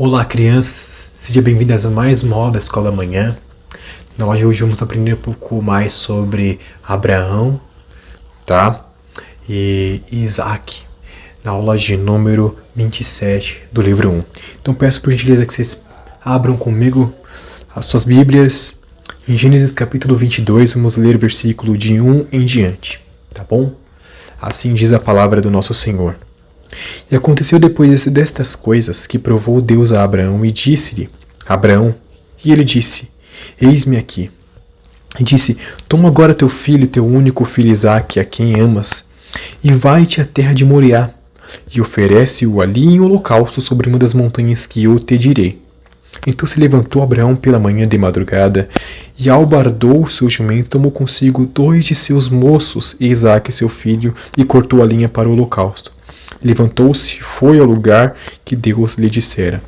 Olá, crianças! Sejam bem-vindas a mais uma aula da Escola Amanhã. Na aula de hoje vamos aprender um pouco mais sobre Abraão, tá? E Isaac, na aula de número 27 do livro 1. Então peço por gentileza que vocês abram comigo as suas Bíblias. Em Gênesis capítulo 22, vamos ler o versículo de 1 em diante, tá bom? Assim diz a palavra do nosso Senhor. E aconteceu depois destas coisas que provou Deus a Abraão e disse-lhe, Abraão, e ele disse, eis-me aqui. E disse, toma agora teu filho, teu único filho Isaque, a quem amas, e vai-te à terra de Moriá, e oferece-o ali em holocausto sobre uma das montanhas que eu te direi. Então se levantou Abraão pela manhã de madrugada, e albardou o seu jumento, tomou consigo 2 de seus moços, e Isaque seu filho, e cortou a linha para o holocausto. Levantou-se e foi ao lugar que Deus lhe dissera.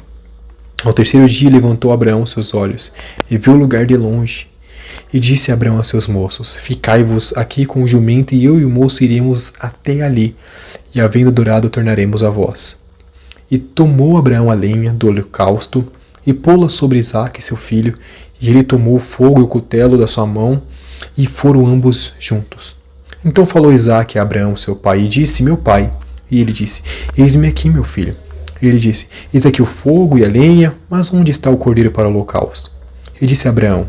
Ao terceiro dia levantou Abraão seus olhos, e viu o lugar de longe. E disse Abraão a seus moços, ficai-vos aqui com o jumento, e eu e o moço iremos até ali, e havendo adorado tornaremos a vós. E tomou Abraão a lenha do holocausto, e pô-la sobre Isaque seu filho, e ele tomou o fogo e o cutelo da sua mão, e foram ambos juntos. Então falou Isaque a Abraão seu pai, e disse, meu pai. E ele disse, eis-me aqui, meu filho. E ele disse, eis aqui o fogo e a lenha, mas onde está o cordeiro para o holocausto? E disse Abraão,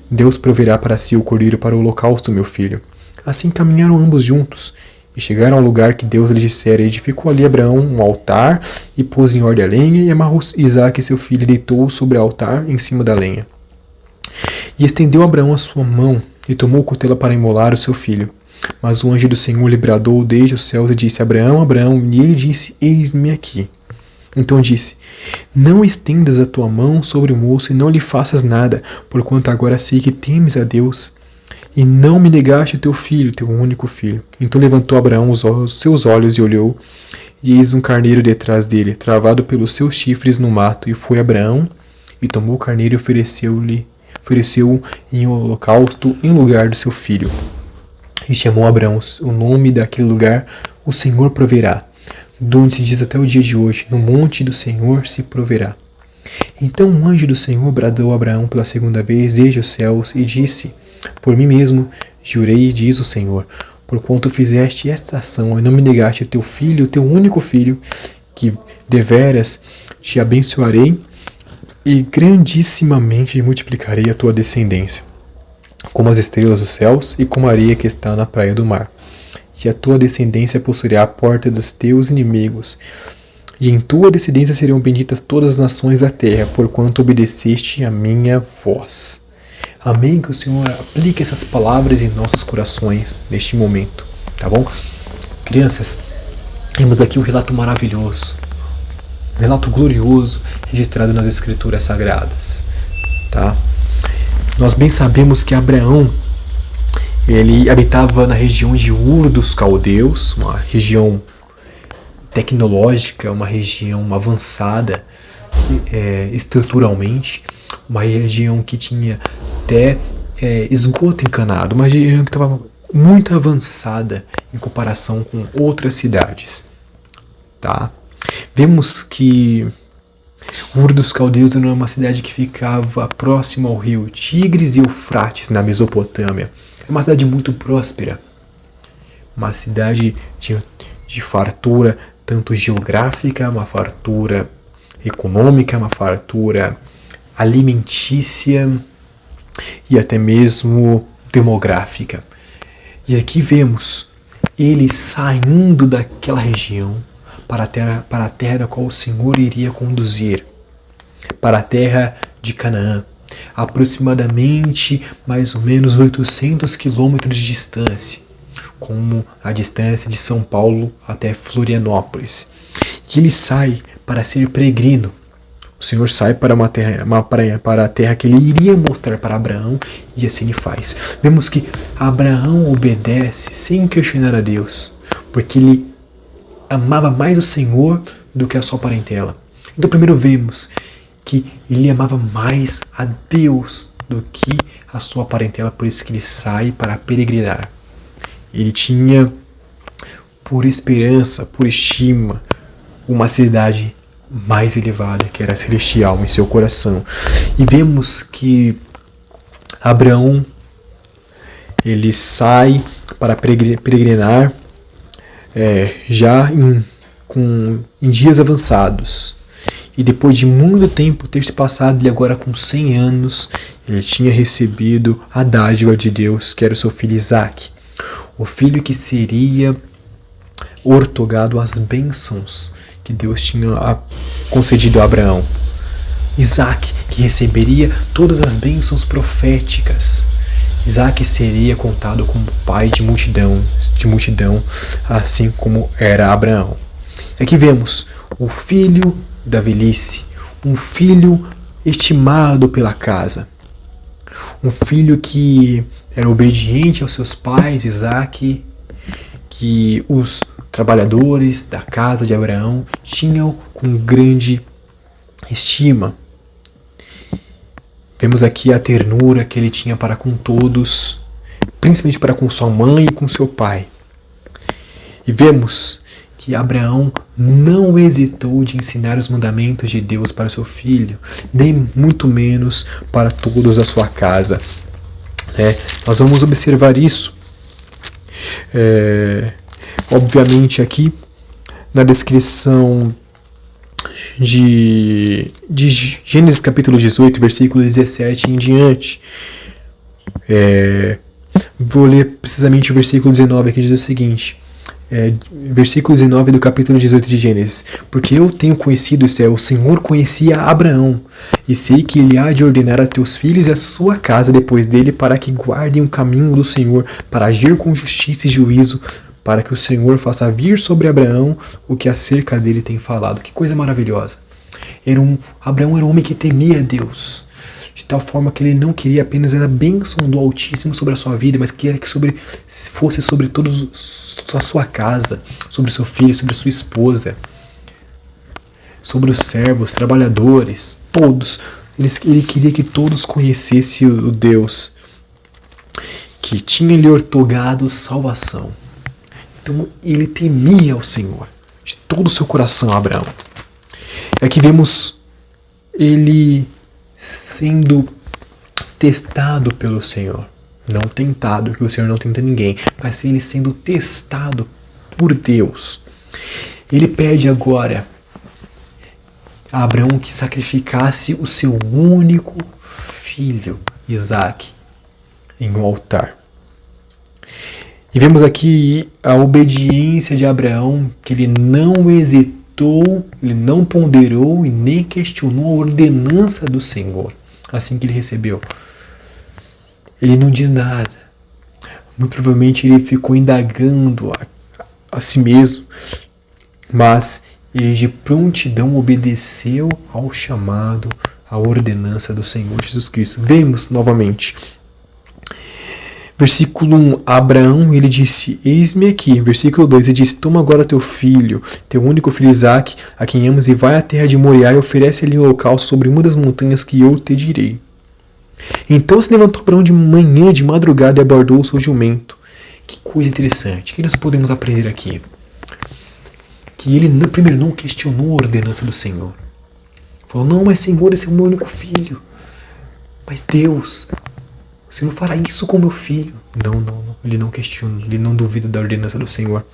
Deus proverá para si o cordeiro para o holocausto, meu filho. Assim caminharam ambos juntos, e chegaram ao lugar que Deus lhe dissera, e edificou ali Abraão um altar, e pôs em ordem a lenha, e amarrou Isaque seu filho, e deitou-o sobre o altar, em cima da lenha. E estendeu Abraão a sua mão, e tomou o cutelo para imolar o seu filho. Mas o anjo do Senhor lhe bradou desde os céus e disse, Abraão, Abraão, e ele disse, eis-me aqui. Então disse, não estendas a tua mão sobre o moço e não lhe faças nada, porquanto agora sei que temes a Deus, e não me negaste o teu filho, teu único filho. Então levantou Abraão os seus olhos e olhou, e eis um carneiro detrás dele, travado pelos seus chifres no mato, e foi Abraão, e tomou o carneiro e ofereceu-o em holocausto em lugar do seu filho. E chamou Abraão o nome daquele lugar, o Senhor proverá, donde se diz até o dia de hoje, no monte do Senhor se proverá. Então o anjo do Senhor bradou a Abraão pela segunda vez desde os céus e disse, por mim mesmo jurei, diz o Senhor, porquanto fizeste esta ação e não me negaste o teu filho, o teu único filho, que deveras te abençoarei e grandissimamente multiplicarei a tua descendência, como as estrelas dos céus e como a areia que está na praia do mar. E a tua descendência possuirá a porta dos teus inimigos, e em tua descendência serão benditas todas as nações da terra, porquanto obedeceste a minha voz. Amém? Que o Senhor aplique essas palavras em nossos corações neste momento, tá bom? Crianças, temos aqui um relato maravilhoso, um relato glorioso registrado nas Escrituras Sagradas, tá? Nós bem sabemos que Abraão, ele habitava na região de Ur dos Caldeus, uma região tecnológica, uma região avançada estruturalmente, uma região que tinha até esgoto encanado, uma região que estava muito avançada em comparação com outras cidades. Tá? Vemos que Ur dos Caldeus era uma cidade que ficava próxima ao rio Tigres e Eufrates, na Mesopotâmia. É uma cidade muito próspera, uma cidade de fartura tanto geográfica, uma fartura econômica, uma fartura alimentícia e até mesmo demográfica. E aqui vemos ele saindo daquela região para a terra da qual o Senhor iria conduzir, para a terra de Canaã, aproximadamente mais ou menos 800 quilômetros de distância, como a distância de São Paulo até Florianópolis. E ele sai para ser peregrino. O Senhor sai para a terra que ele iria mostrar para Abraão, e assim ele faz. Vemos que Abraão obedece sem questionar a Deus, porque ele amava mais o Senhor do que a sua parentela. Então primeiro vemos que ele amava mais a Deus do que a sua parentela, por isso que ele sai para peregrinar. Ele tinha por esperança, por estima, uma cidade mais elevada, que era celestial, em seu coração. E vemos que Abraão, ele sai para peregrinar já em dias avançados. E depois de muito tempo ter se passado, ele agora com 100 anos, ele tinha recebido a dádiva de Deus, que era o seu filho Isaque. O filho que seria ortogado às bênçãos que Deus tinha concedido a Abraão. Isaque, que receberia todas as bênçãos proféticas. Isaque seria contado como pai de multidão, assim como era Abraão. Aqui vemos o filho da velhice, um filho estimado pela casa, um filho que era obediente aos seus pais, Isaque, que os trabalhadores da casa de Abraão tinham com grande estima. Vemos aqui a ternura que ele tinha para com todos, principalmente para com sua mãe e com seu pai. E vemos que Abraão não hesitou de ensinar os mandamentos de Deus para seu filho, nem muito menos para todos da sua casa. Nós vamos observar isso, obviamente, aqui na descrição de Gênesis capítulo 18, versículo 17 em diante. Vou ler precisamente o versículo 19, que diz o seguinte. Versículo 19 do capítulo 18 de Gênesis. Porque eu tenho conhecido o Senhor conhecia Abraão, e sei que ele há de ordenar a teus filhos e a sua casa depois dele, para que guardem o caminho do Senhor, para agir com justiça e juízo, para que o Senhor faça vir sobre Abraão o que acerca dele tem falado. Que coisa maravilhosa. Abraão era um homem que temia Deus, de tal forma que ele não queria apenas a bênção do Altíssimo sobre a sua vida, mas queria que fosse sobre todos a sua casa, sobre seu filho, sobre sua esposa, sobre os servos, trabalhadores, todos. Ele queria que todos conhecessem o Deus que tinha lhe ortogado salvação. Então ele temia o Senhor de todo o seu coração, Abraão. Aqui vemos ele sendo testado pelo Senhor. Não tentado, que o Senhor não tenta ninguém, mas ele sendo testado por Deus. Ele pede agora a Abraão que sacrificasse o seu único filho, Isaque, em um altar. E vemos aqui a obediência de Abraão, que ele não hesitou, ele não ponderou e nem questionou a ordenança do Senhor, assim que ele recebeu. Ele não diz nada. Muito provavelmente ele ficou indagando a si mesmo, mas ele de prontidão obedeceu ao chamado, à ordenança do Senhor Jesus Cristo. Vemos novamente. Versículo 1, Abraão, ele disse, eis-me aqui. Versículo 2, ele disse, toma agora teu filho, teu único filho Isaque, a quem amas, e vai à terra de Moriá e oferece-lhe um holocausto sobre uma das montanhas que eu te direi. Então se levantou Abraão de manhã, de madrugada, e abordou o seu jumento. Que coisa interessante. O que nós podemos aprender aqui? Que ele, primeiro, não questionou a ordenança do Senhor. Falou, não, mas Senhor, esse é o meu único filho. Mas Deus, o Senhor fará isso com meu filho. Não. Ele não questiona, ele não duvida da ordenança do Senhor.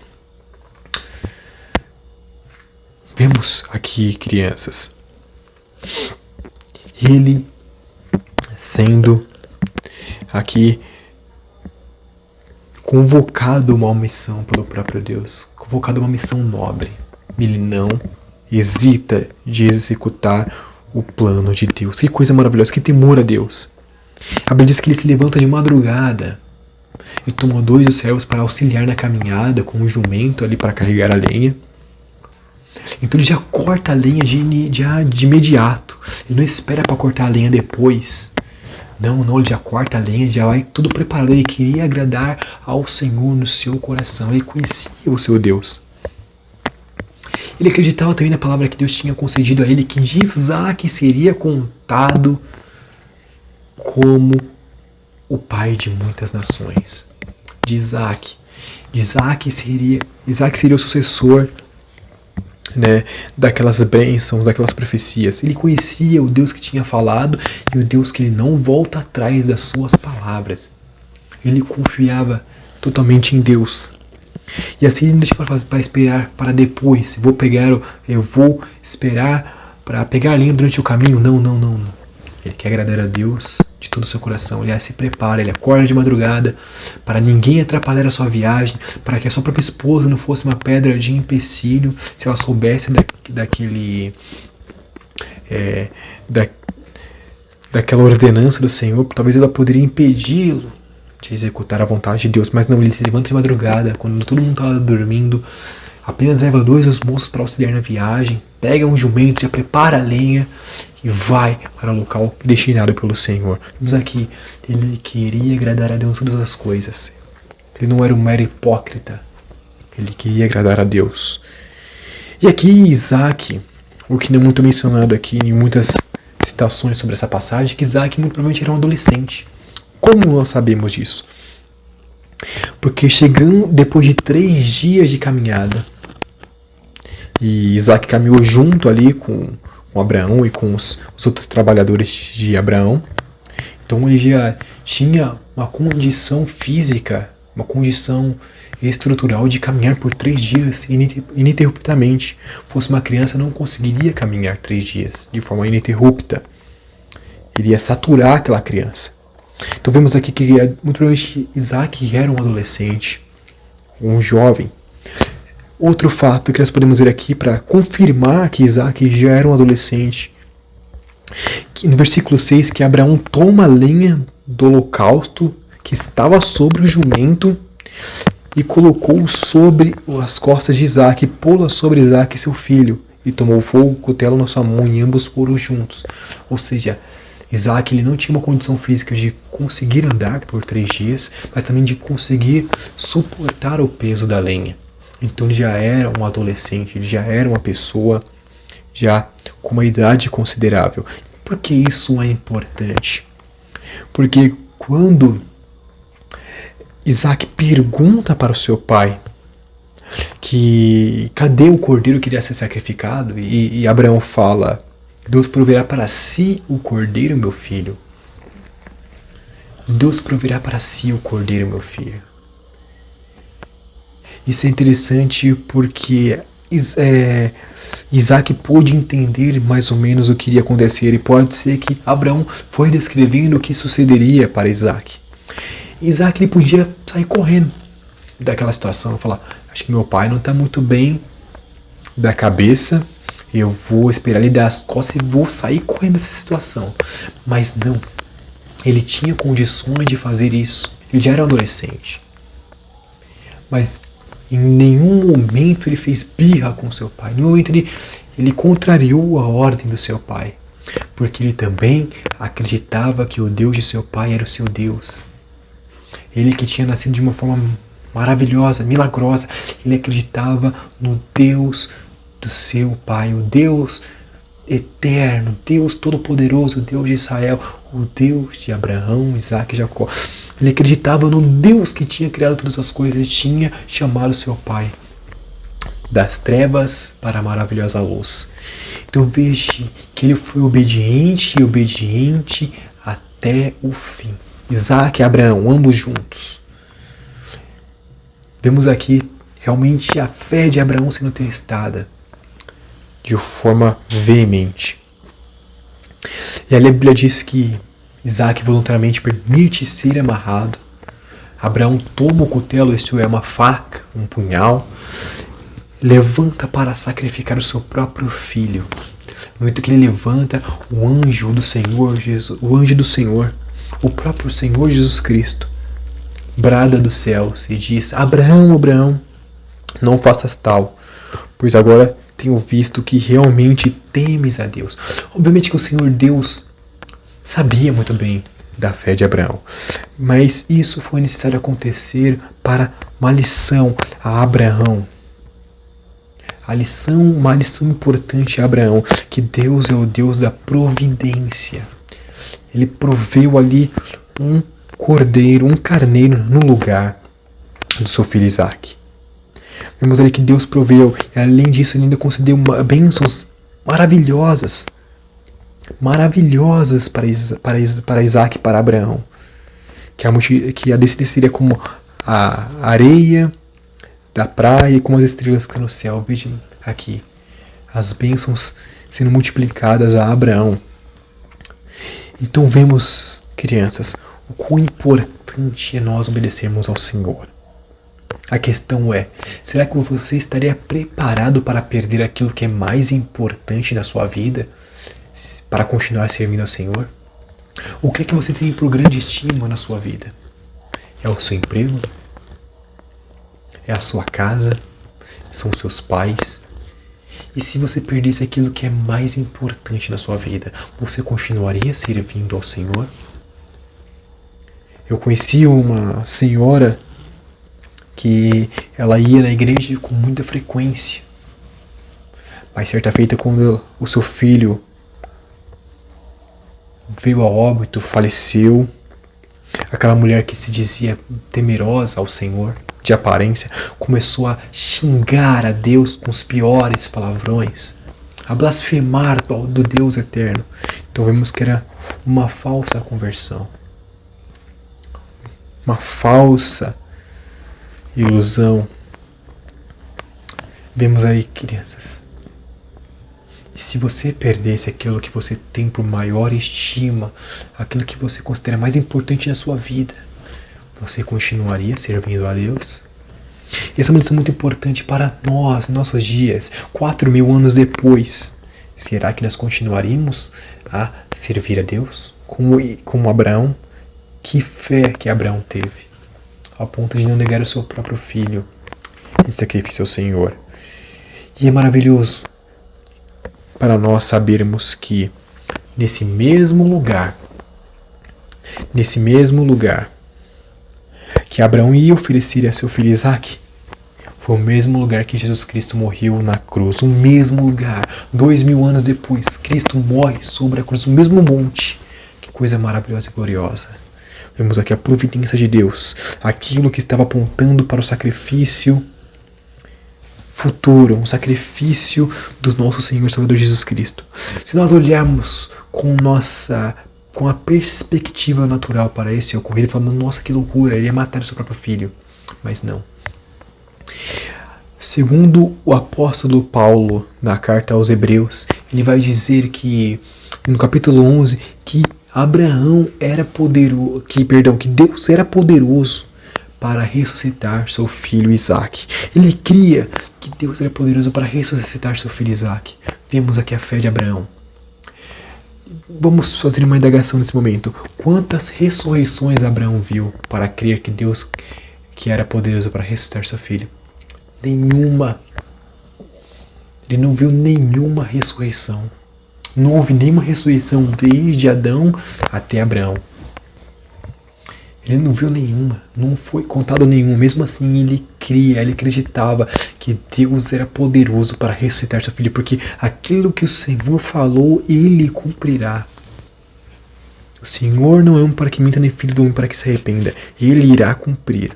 Vemos aqui, crianças, ele sendo aqui convocado a uma missão pelo próprio Deus, convocado a uma missão nobre. Ele não hesita de executar o plano de Deus. Que coisa maravilhosa, que temor a Deus. A Bíblia diz que ele se levanta de madrugada e toma 2 dos servos para auxiliar na caminhada com um jumento ali para carregar a lenha. Então ele já corta a lenha de imediato. Ele não espera para cortar a lenha depois. Não, ele já corta a lenha, já vai tudo preparado. Ele queria agradar ao Senhor no seu coração. Ele conhecia o seu Deus. Ele acreditava também na palavra que Deus tinha concedido a ele, que de Isaque seria contado como o pai de muitas nações. De Isaque seria o sucessor né, daquelas bênçãos, daquelas profecias. Ele conhecia o Deus que tinha falado e o Deus que ele não volta atrás das suas palavras. Ele confiava totalmente em Deus. E assim ele não deixava para esperar para depois. Eu vou esperar para pegar linha durante o caminho. Não, não, não, não. Ele quer agradar a Deus de todo o seu coração. Ele se prepara, ele acorda de madrugada para ninguém atrapalhar a sua viagem, para que a sua própria esposa não fosse uma pedra de empecilho, se ela soubesse daquela ordenança do Senhor, talvez ela poderia impedi-lo de executar a vontade de Deus. Mas não, ele se levanta de madrugada, quando todo mundo estava dormindo, apenas leva 2 dos moços para auxiliar na viagem, pega um jumento, já prepara a lenha e vai para o local destinado pelo Senhor. Vemos aqui, ele queria agradar a Deus em todas as coisas. Ele não era um mero hipócrita. Ele queria agradar a Deus. E aqui Isaac, o que não é muito mencionado aqui em muitas citações sobre essa passagem, é que Isaac muito provavelmente era um adolescente. Como nós sabemos disso? Porque chegando depois de 3 dias de caminhada, e Isaac caminhou junto ali com Abraão e com os outros trabalhadores de Abraão. Então ele já tinha uma condição física, uma condição estrutural de caminhar por 3 dias ininterruptamente. Fosse uma criança, não conseguiria caminhar 3 dias de forma ininterrupta. Iria saturar aquela criança. Então vemos aqui que muito provavelmente Isaac era um adolescente, um jovem. Outro fato que nós podemos ver aqui para confirmar que Isaac já era um adolescente, que no versículo 6, que Abraão toma a lenha do holocausto que estava sobre o jumento e colocou sobre as costas de Isaac, pô-la sobre Isaac, seu filho, e tomou fogo, o cutelo na sua mão, e ambos foram juntos. Ou seja, Isaac ele não tinha uma condição física de conseguir andar por 3 dias, mas também de conseguir suportar o peso da lenha. Então ele já era um adolescente, ele já era uma pessoa já com uma idade considerável. Por que isso é importante? Porque quando Isaac pergunta para o seu pai que cadê o cordeiro que iria ser sacrificado, e Abraão fala: Deus proverá para si o cordeiro, meu filho. Deus proverá para si o cordeiro, meu filho. Isso é interessante porque Isaac pôde entender mais ou menos o que iria acontecer, e pode ser que Abraão foi descrevendo o que sucederia para Isaac. Isaac ele podia sair correndo daquela situação, falar: acho que meu pai não está muito bem da cabeça, eu vou esperar ele dar as costas e vou sair correndo dessa situação. Mas não, ele tinha condições de fazer isso, ele já era um adolescente. Mas em nenhum momento ele fez birra com seu pai. Em nenhum momento ele contrariou a ordem do seu pai. Porque ele também acreditava que o Deus de seu pai era o seu Deus. Ele que tinha nascido de uma forma maravilhosa, milagrosa. Ele acreditava no Deus do seu pai, o Deus eterno, Deus todo-poderoso, o Deus de Israel, o Deus de Abraão, Isaac e Jacó. Ele acreditava no Deus que tinha criado todas as coisas e tinha chamado seu pai das trevas para a maravilhosa luz. Então veja que ele foi obediente até o fim. Isaac e Abraão, ambos juntos. Vemos aqui realmente a fé de Abraão sendo testada de forma veemente. E a Bíblia diz que Isaac voluntariamente permite ser amarrado. Abraão toma o cutelo, isto é, uma faca, um punhal, levanta para sacrificar o seu próprio filho. No momento que ele levanta, o anjo do Senhor, o próprio Senhor Jesus Cristo, brada dos céus e diz: Abraão, Abraão, não faças tal, pois agora tenho visto que realmente temes a Deus. Obviamente que o Senhor Deus sabia muito bem da fé de Abraão, mas isso foi necessário acontecer para uma lição a Abraão. Uma lição importante a Abraão, que Deus é o Deus da providência. Ele proveu ali um cordeiro, um carneiro no lugar do seu filho Isaac. Vemos ali que Deus proveu, e além disso, Ele ainda concedeu bênçãos maravilhosas. Maravilhosas para Isaac e para Abraão. Que a descendência seria como a areia da praia e como as estrelas que estão no céu. Veja aqui, as bênçãos sendo multiplicadas a Abraão. Então vemos, crianças, o quão importante é nós obedecermos ao Senhor. A questão é, será que você estaria preparado para perder aquilo que é mais importante na sua vida, para continuar servindo ao Senhor? O que é que você tem por grande estima na sua vida? É o seu emprego? É a sua casa? São os seus pais? E se você perdesse aquilo que é mais importante na sua vida, você continuaria servindo ao Senhor? Eu conheci uma senhora que ela ia na igreja com muita frequência. Mas certa feita, quando o seu filho veio a óbito, faleceu, aquela mulher que se dizia temerosa ao Senhor, de aparência, começou a xingar a Deus com os piores palavrões, a blasfemar do Deus eterno. Então vemos que era uma falsa conversão, uma falsa ilusão. Vemos aí, crianças, e se você perdesse aquilo que você tem por maior estima, aquilo que você considera mais importante na sua vida, você continuaria servindo a Deus? E essa é uma lição muito importante para nós, nossos dias, 4.000 anos depois. Será que nós continuaríamos a servir a Deus? Como Abraão? Que fé que Abraão teve, ao ponto de não negar o seu próprio filho em sacrifício ao Senhor. E é maravilhoso para nós sabermos que nesse mesmo lugar que Abraão ia oferecer a seu filho Isaac, foi o mesmo lugar que Jesus Cristo morreu na cruz. O mesmo lugar. 2.000 anos depois, Cristo morre sobre a cruz, o mesmo monte. Que coisa maravilhosa e gloriosa. Vemos aqui a providência de Deus. Aquilo que estava apontando para o sacrifício futuro, um sacrifício do nosso Senhor e Salvador Jesus Cristo. Se nós olharmos com a perspectiva natural para esse ocorrido, falamos, nossa, que loucura, ele ia matar o seu próprio filho. Mas não. Segundo o apóstolo Paulo, na carta aos Hebreus, ele vai dizer que, no capítulo 11, que que Deus era poderoso para ressuscitar seu filho Isaac. Ele cria que Deus era poderoso para ressuscitar seu filho Isaac. Vemos aqui a fé de Abraão. Vamos fazer uma indagação nesse momento. Quantas ressurreições Abraão viu para crer que Deus que era poderoso para ressuscitar seu filho? Nenhuma. Ele não viu nenhuma ressurreição. Não houve nenhuma ressurreição desde Adão até Abraão. Ele não viu nenhuma, não foi contado nenhuma. Mesmo assim, ele acreditava que Deus era poderoso para ressuscitar seu filho, porque aquilo que o Senhor falou, ele cumprirá. O Senhor não é um para que minta, nem filho do homem para que se arrependa. Ele irá cumprir.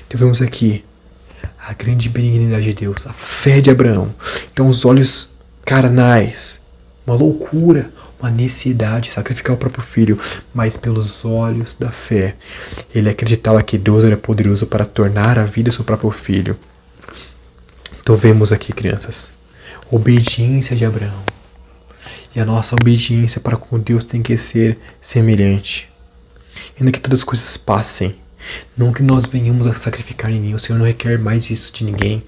Então vemos aqui a grande benignidade de Deus, a fé de Abraão. Então os olhos carnais, uma loucura, uma necessidade de sacrificar o próprio filho, mas pelos olhos da fé, ele acreditava que Deus era poderoso para tornar a vida do seu próprio filho. Então vemos aqui, crianças, obediência de Abraão. E a nossa obediência para com Deus tem que ser semelhante. Ainda que todas as coisas passem, não que nós venhamos a sacrificar ninguém, o Senhor não requer mais isso de ninguém.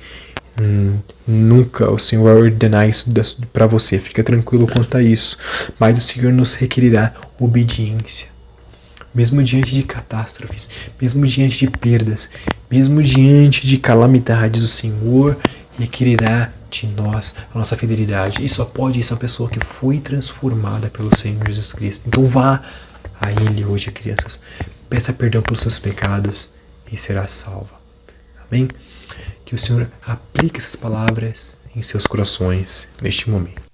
Nunca o Senhor vai ordenar isso para você, fica tranquilo quanto a isso. Mas o Senhor nos requerirá obediência. Mesmo diante de catástrofes, mesmo diante de perdas, mesmo diante de calamidades, o Senhor requerirá de nós a nossa fidelidade. E só pode isso a pessoa que foi transformada pelo Senhor Jesus Cristo. Então vá a Ele hoje, crianças. Peça perdão pelos seus pecados e será salva. Amém? Que o Senhor aplique essas palavras em seus corações neste momento.